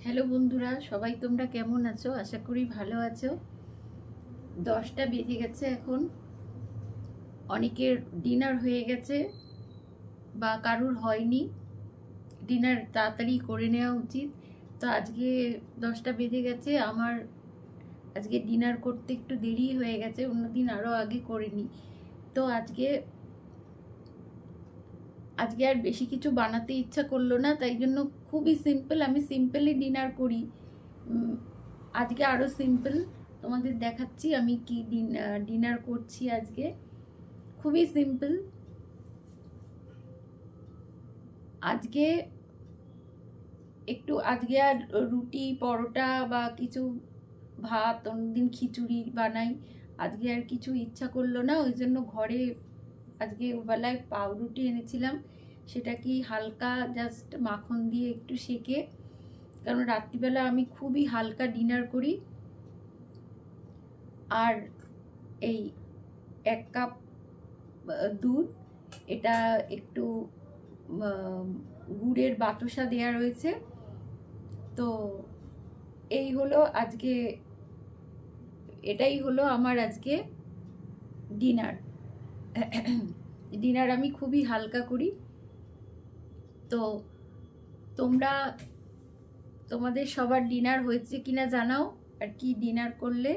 Hello বন্ধুরা, সবাই তোমরা কেমন আছো? আশা করি ভালো আছো। 10টা বেজে গেছে এখন। অনেকের ডিনার হয়ে গেছে বা কারুর হয়নি। ডিনার তাড়াতাড়ি করে নেওয়া উচিত। তো আজকে 10টা বেজে গেছে, আমার আজকে ডিনার করতে একটু দেরি হয়ে গেছে, অন্যদিন আরও আগে করে নিই। তো আজকে আর বেশি কিছু বানাতে ইচ্ছা করলো না, তাই জন্য খুবই সিম্পল, আমি সিম্পলি ডিনার করি। আজকে আরও সিম্পল তোমাদের দেখাচ্ছি আমি কি ডিনার করছি আজকে। খুবই সিম্পল। আজকে আজকে আর রুটি পরোটা বা কিছু ভাত, অন্যদিন খিচুড়ি বানাই, আজকে আর কিছু ইচ্ছা করলো না, ওই জন্য ঘরে আজকে বেলায় পাউরুটি এনেছিলাম, সেটা কি হালকা জাস্ট মাখন দিয়ে একটু সেকে, কারণ রাত্রিবেলা আমি খুবই হালকা ডিনার করি। আর এই 1 কাপ দুধ, এটা একটু গুড়ের বাতাসা দেয়া রয়েছে। তো এই হলো আজকে, এটাই হলো আমার আজকে ডিনার। ডিনার আমি খুবই হালকা করি। তো তোমরা তোমাদের সবার ডিনার হয়েছে কিনা জানাও, আর কি ডিনার করলে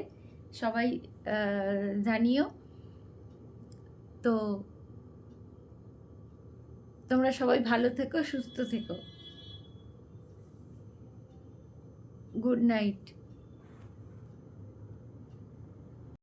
সবাই জানিও। তো তোমরা সবাই ভালো থেকো, সুস্থ থেকো। Good night.